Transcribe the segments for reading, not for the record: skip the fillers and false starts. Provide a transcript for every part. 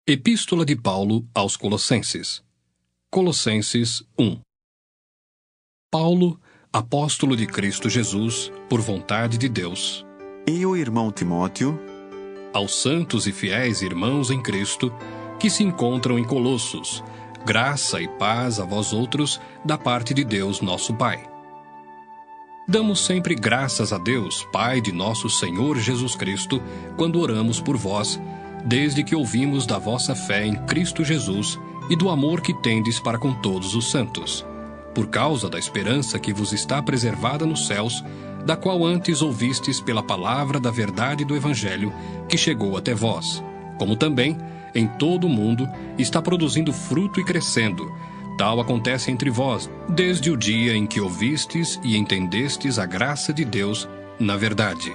Epístola de Paulo aos Colossenses. Colossenses 1. Paulo, apóstolo de Cristo Jesus, por vontade de Deus, e o irmão Timóteo, aos santos e fiéis irmãos em Cristo, que se encontram em Colossos, graça e paz a vós outros, da parte de Deus nosso Pai. Damos sempre graças a Deus, Pai de nosso Senhor Jesus Cristo, quando oramos por vós, desde que ouvimos da vossa fé em Cristo Jesus e do amor que tendes para com todos os santos, por causa da esperança que vos está preservada nos céus, da qual antes ouvistes pela palavra da verdade do Evangelho, que chegou até vós, como também, em todo o mundo, está produzindo fruto e crescendo. Tal acontece entre vós, desde o dia em que ouvistes e entendestes a graça de Deus na verdade.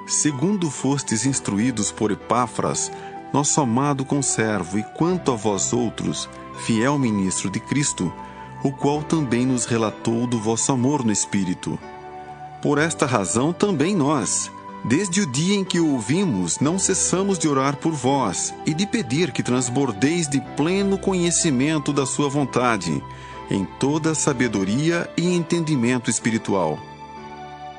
Segundo fostes instruídos por Epáfras, nosso amado conservo, e quanto a vós outros, fiel ministro de Cristo, o qual também nos relatou do vosso amor no Espírito. Por esta razão também nós, desde o dia em que o ouvimos, não cessamos de orar por vós e de pedir que transbordeis de pleno conhecimento da sua vontade, em toda sabedoria e entendimento espiritual,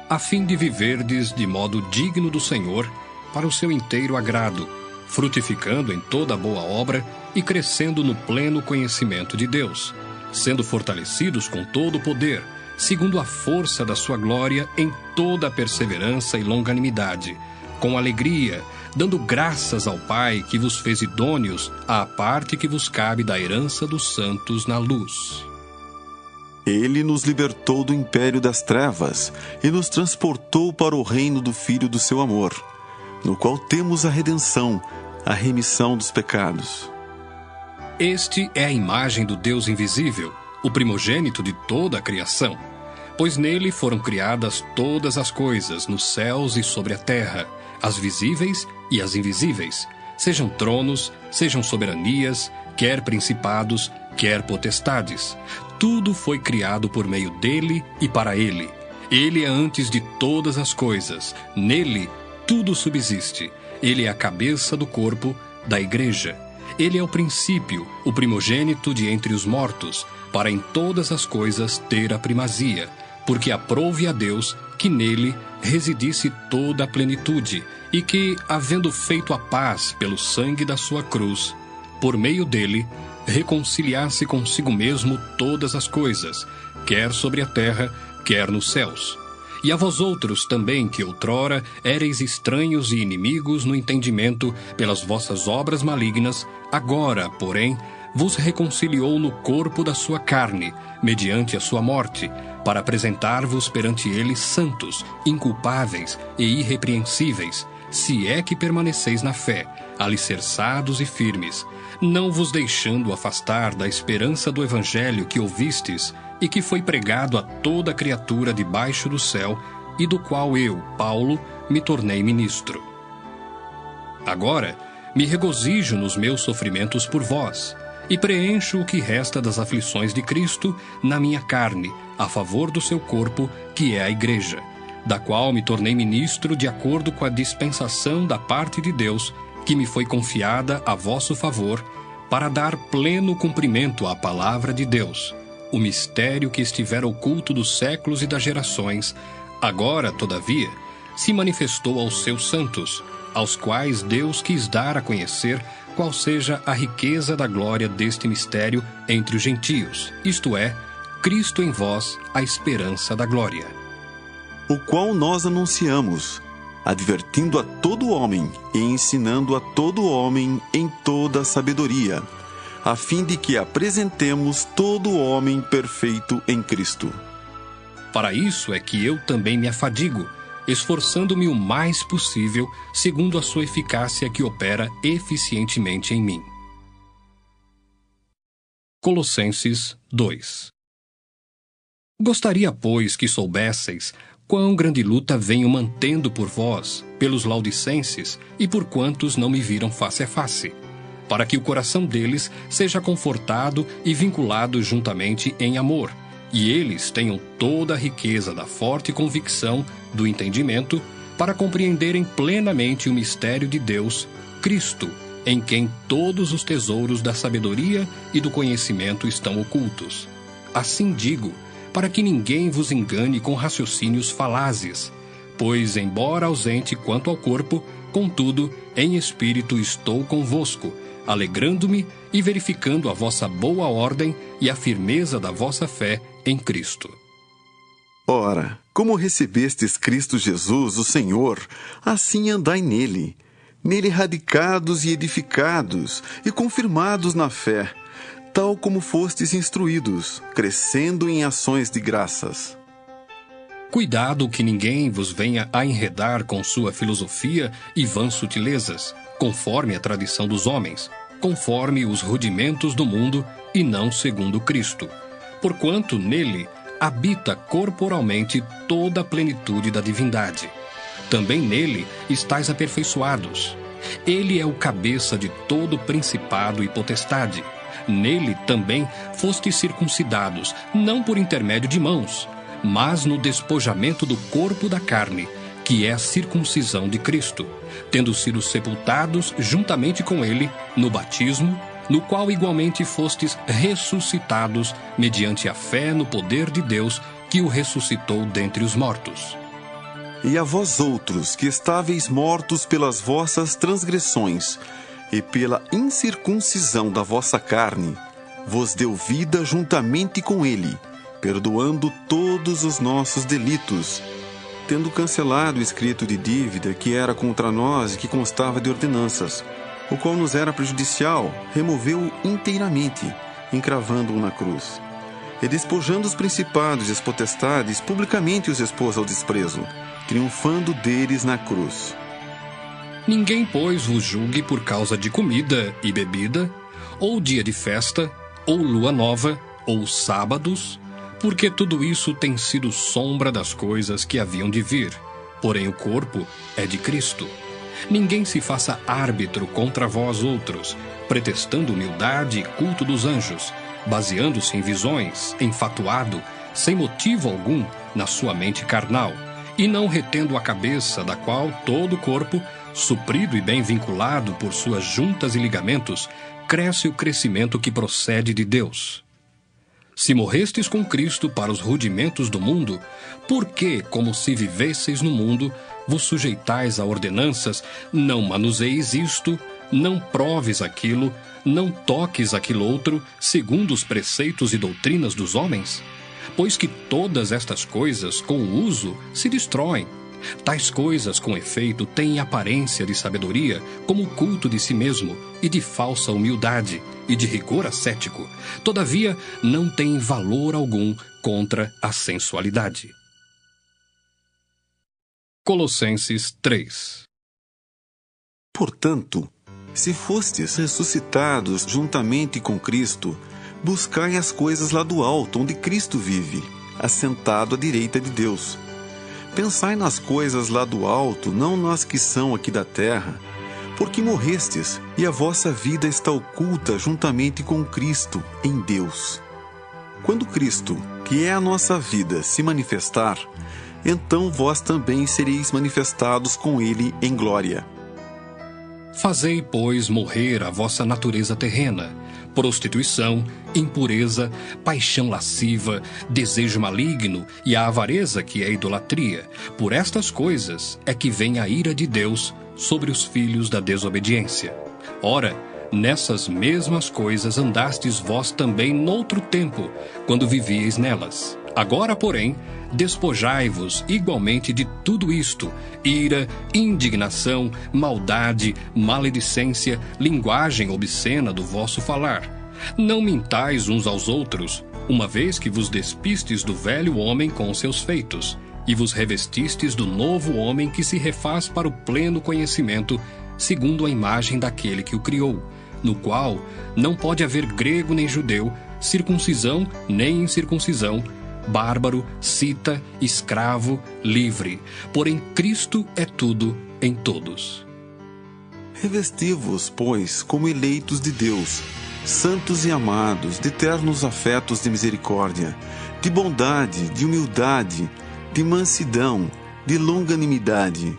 a fim de viverdes de modo digno do Senhor, para o seu inteiro agrado, frutificando em toda boa obra e crescendo no pleno conhecimento de Deus, sendo fortalecidos com todo o poder, segundo a força da sua glória, em toda a perseverança e longanimidade, com alegria, dando graças ao Pai que vos fez idôneos à parte que vos cabe da herança dos santos na luz. Ele nos libertou do império das trevas e nos transportou para o reino do Filho do seu amor, no qual temos a redenção, a remissão dos pecados. Este é a imagem do Deus invisível, o primogênito de toda a criação, pois nele foram criadas todas as coisas, nos céus e sobre a terra, as visíveis e as invisíveis, sejam tronos, sejam soberanias, quer principados, quer potestades. Tudo foi criado por meio dele e para ele. Ele é antes de todas as coisas. Nele, tudo subsiste. Ele é a cabeça do corpo, da igreja. Ele é o princípio, o primogênito de entre os mortos, para em todas as coisas ter a primazia, porque aprouve a Deus que nele residisse toda a plenitude, e que, havendo feito a paz pelo sangue da sua cruz, por meio dele, reconciliasse consigo mesmo todas as coisas, quer sobre a terra, quer nos céus. E a vós outros também, que outrora éreis estranhos e inimigos no entendimento pelas vossas obras malignas, agora, porém, vos reconciliou no corpo da sua carne, mediante a sua morte, para apresentar-vos perante ele santos, inculpáveis e irrepreensíveis, se é que permaneceis na fé, alicerçados e firmes, não vos deixando afastar da esperança do Evangelho que ouvistes e que foi pregado a toda criatura debaixo do céu, e do qual eu, Paulo, me tornei ministro. Agora, me regozijo nos meus sofrimentos por vós, e preencho o que resta das aflições de Cristo na minha carne, a favor do seu corpo, que é a Igreja, da qual me tornei ministro de acordo com a dispensação da parte de Deus, que me foi confiada a vosso favor, para dar pleno cumprimento à palavra de Deus, o mistério que estivera oculto dos séculos e das gerações, agora, todavia, se manifestou aos seus santos, aos quais Deus quis dar a conhecer qual seja a riqueza da glória deste mistério entre os gentios, isto é, Cristo em vós, a esperança da glória. O qual nós anunciamos, advertindo a todo homem e ensinando a todo homem em toda a sabedoria, a fim de que apresentemos todo homem perfeito em Cristo. Para isso é que eu também me afadigo, esforçando-me o mais possível, segundo a sua eficácia que opera eficientemente em mim. Colossenses 2. Gostaria, pois, que soubesseis quão grande luta venho mantendo por vós, pelos laudicenses e por quantos não me viram face a face, para que o coração deles seja confortado e vinculado juntamente em amor, e eles tenham toda a riqueza da forte convicção do entendimento, para compreenderem plenamente o mistério de Deus, Cristo, em quem todos os tesouros da sabedoria e do conhecimento estão ocultos. Assim digo, para que ninguém vos engane com raciocínios falazes, pois, embora ausente quanto ao corpo, contudo, em espírito estou convosco, alegrando-me e verificando a vossa boa ordem e a firmeza da vossa fé em Cristo. Ora, como recebestes Cristo Jesus, o Senhor, assim andai nele, radicados e edificados e confirmados na fé, tal como fostes instruídos, crescendo em ações de graças. Cuidado que ninguém vos venha a enredar com sua filosofia e vãs sutilezas, conforme a tradição dos homens, conforme os rudimentos do mundo e não segundo Cristo, porquanto nele habita corporalmente toda a plenitude da divindade. Também nele estáis aperfeiçoados. Ele é o cabeça de todo principado e potestade. Nele também fostes circuncidados, não por intermédio de mãos, mas no despojamento do corpo da carne, que é a circuncisão de Cristo, tendo sido sepultados juntamente com ele no batismo, no qual igualmente fostes ressuscitados mediante a fé no poder de Deus que o ressuscitou dentre os mortos. E a vós outros, que estáveis mortos pelas vossas transgressões e pela incircuncisão da vossa carne, vos deu vida juntamente com ele, perdoando todos os nossos delitos, tendo cancelado o escrito de dívida que era contra nós e que constava de ordenanças, o qual nos era prejudicial, removeu-o inteiramente, encravando-o na cruz. E despojando os principados e as potestades, publicamente os expôs ao desprezo, triunfando deles na cruz. Ninguém, pois, vos julgue por causa de comida e bebida, ou dia de festa, ou lua nova, ou sábados, porque tudo isso tem sido sombra das coisas que haviam de vir, porém o corpo é de Cristo. Ninguém se faça árbitro contra vós outros, pretextando humildade e culto dos anjos, baseando-se em visões, enfatuado, sem motivo algum, na sua mente carnal, e não retendo a cabeça, da qual todo o corpo, suprido e bem vinculado por suas juntas e ligamentos, cresce o crescimento que procede de Deus. Se morrestes com Cristo para os rudimentos do mundo, por que, como se vivesseis no mundo, vos sujeitais a ordenanças, não manuseis isto, não proves aquilo, não toques aquilo outro, segundo os preceitos e doutrinas dos homens? Pois que todas estas coisas, com o uso, se destroem. Tais coisas, com efeito, têm aparência de sabedoria, como o culto de si mesmo, e de falsa humildade, e de rigor ascético. Todavia, não têm valor algum contra a sensualidade. Colossenses 3. Portanto, se fostes ressuscitados juntamente com Cristo, buscai as coisas lá do alto, onde Cristo vive, assentado à direita de Deus. Pensai nas coisas lá do alto, não nas que são aqui da terra, porque morrestes, e a vossa vida está oculta juntamente com Cristo em Deus. Quando Cristo, que é a nossa vida, se manifestar, então vós também sereis manifestados com ele em glória. Fazei, pois, morrer a vossa natureza terrena, prostituição, impureza, paixão lasciva, desejo maligno e a avareza, que é idolatria. Por estas coisas é que vem a ira de Deus sobre os filhos da desobediência. Ora, nessas mesmas coisas andastes vós também noutro tempo, quando vivíeis nelas. Agora, porém, despojai-vos igualmente de tudo isto: ira, indignação, maldade, maledicência, linguagem obscena do vosso falar. Não mintais uns aos outros, uma vez que vos despistes do velho homem com seus feitos, e vos revestistes do novo homem que se refaz para o pleno conhecimento, segundo a imagem daquele que o criou, no qual não pode haver grego nem judeu, circuncisão nem incircuncisão, bárbaro, cita, escravo, livre. Porém, Cristo é tudo em todos. Revesti-vos, pois, como eleitos de Deus, santos e amados, de ternos afetos de misericórdia, de bondade, de humildade, de mansidão, de longanimidade.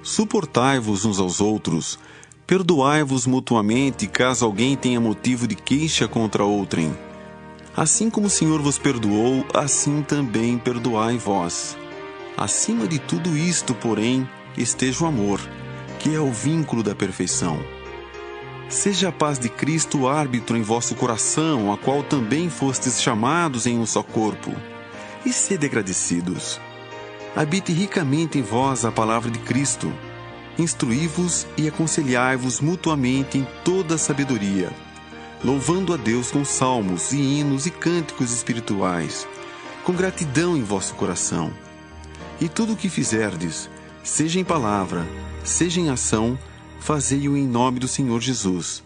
Suportai-vos uns aos outros, Perdoai-vos mutuamente, caso alguém tenha motivo de queixa contra outrem. Assim como o Senhor vos perdoou, assim também perdoai vós. Acima de tudo isto, porém, esteja o amor, que é o vínculo da perfeição. Seja a paz de Cristo árbitro em vosso coração, a qual também fostes chamados em um só corpo. E sede agradecidos. Habite ricamente em vós a palavra de Cristo. Instruí-vos e aconselhai-vos mutuamente em toda a sabedoria, louvando a Deus com salmos e hinos e cânticos espirituais, com gratidão em vosso coração. E tudo o que fizerdes, seja em palavra, seja em ação, fazei-o em nome do Senhor Jesus,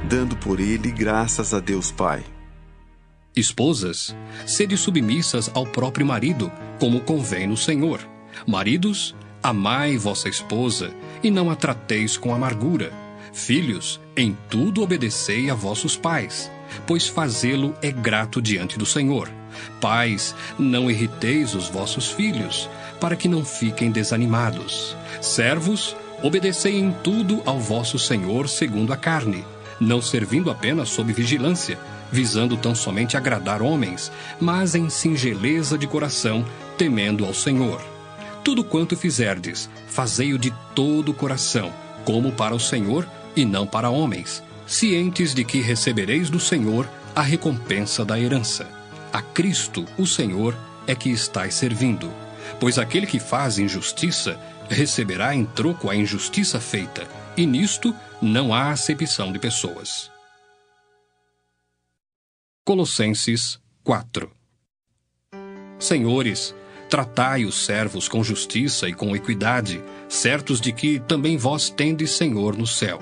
dando por ele graças a Deus Pai. Esposas, sede submissas ao próprio marido, como convém no Senhor. Maridos, amai vossa esposa, e não a trateis com amargura. Filhos, em tudo obedecei a vossos pais, pois fazê-lo é grato diante do Senhor. Pais, não irriteis os vossos filhos, para que não fiquem desanimados. Servos, obedecei em tudo ao vosso Senhor segundo a carne, não servindo apenas sob vigilância, visando tão somente agradar homens, mas em singeleza de coração, temendo ao Senhor. Tudo quanto fizerdes, fazei-o de todo o coração, como para o Senhor e não para homens, cientes de que recebereis do Senhor a recompensa da herança. A Cristo, o Senhor, é que estais servindo. Pois aquele que faz injustiça, receberá em troco a injustiça feita, e nisto não há acepção de pessoas. Colossenses 4. Senhores, tratai os servos com justiça e com equidade, certos de que também vós tendes Senhor no céu.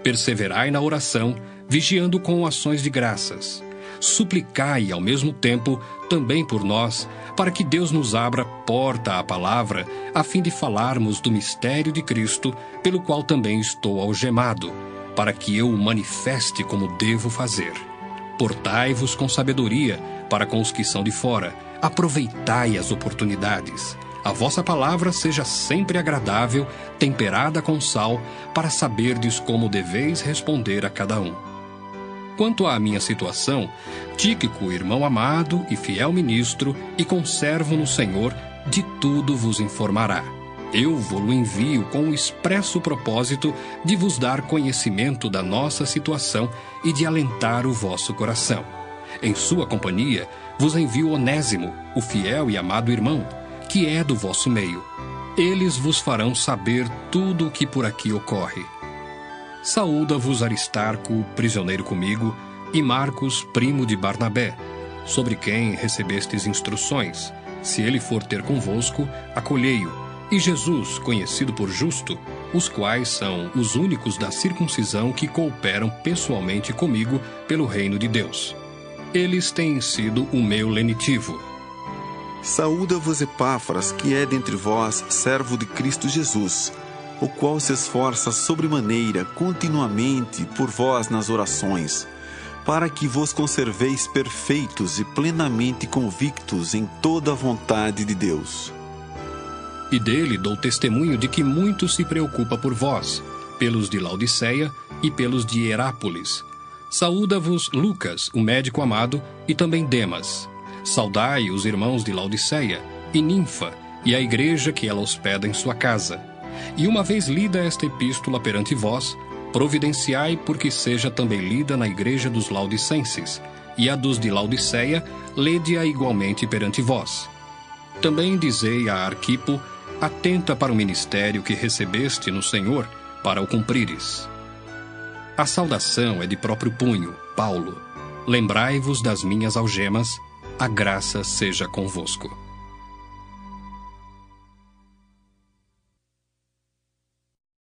Perseverai na oração, vigiando com ações de graças. Suplicai ao mesmo tempo também por nós, para que Deus nos abra porta à palavra, a fim de falarmos do mistério de Cristo, pelo qual também estou algemado, para que eu o manifeste como devo fazer. Portai-vos com sabedoria para com os que são de fora, aproveitai as oportunidades. A vossa palavra seja sempre agradável, temperada com sal, para saberdes como deveis responder a cada um. Quanto à minha situação, Tíquico, irmão amado e fiel ministro, e conservo no Senhor, de tudo vos informará. Eu vou-lo envio com o expresso propósito de vos dar conhecimento da nossa situação e de alentar o vosso coração. Em sua companhia, vos envio Onésimo, o fiel e amado irmão, que é do vosso meio. Eles vos farão saber tudo o que por aqui ocorre. Saúda-vos Aristarco, prisioneiro comigo, e Marcos, primo de Barnabé, sobre quem recebestes instruções. Se ele for ter convosco, acolhei-o, e Jesus, conhecido por justo, os quais são os únicos da circuncisão que cooperam pessoalmente comigo pelo reino de Deus. Eles têm sido o meu lenitivo. Saúda-vos Epáfras, que é dentre vós servo de Cristo Jesus, o qual se esforça sobremaneira continuamente por vós nas orações, para que vos conserveis perfeitos e plenamente convictos em toda a vontade de Deus. E dele dou testemunho de que muito se preocupa por vós, pelos de Laodiceia e pelos de Hierápolis. Saúda-vos Lucas, o médico amado, e também Demas. Saudai os irmãos de Laodiceia, e Ninfa, e a igreja que ela hospeda em sua casa. E uma vez lida esta epístola perante vós, providenciai porque seja também lida na igreja dos Laodicenses, e a dos de Laodiceia, lede-a igualmente perante vós. Também dizei a Arquipo, atenta para o ministério que recebeste no Senhor, para o cumprires. A saudação é de próprio punho, Paulo. Lembrai-vos das minhas algemas, a graça seja convosco.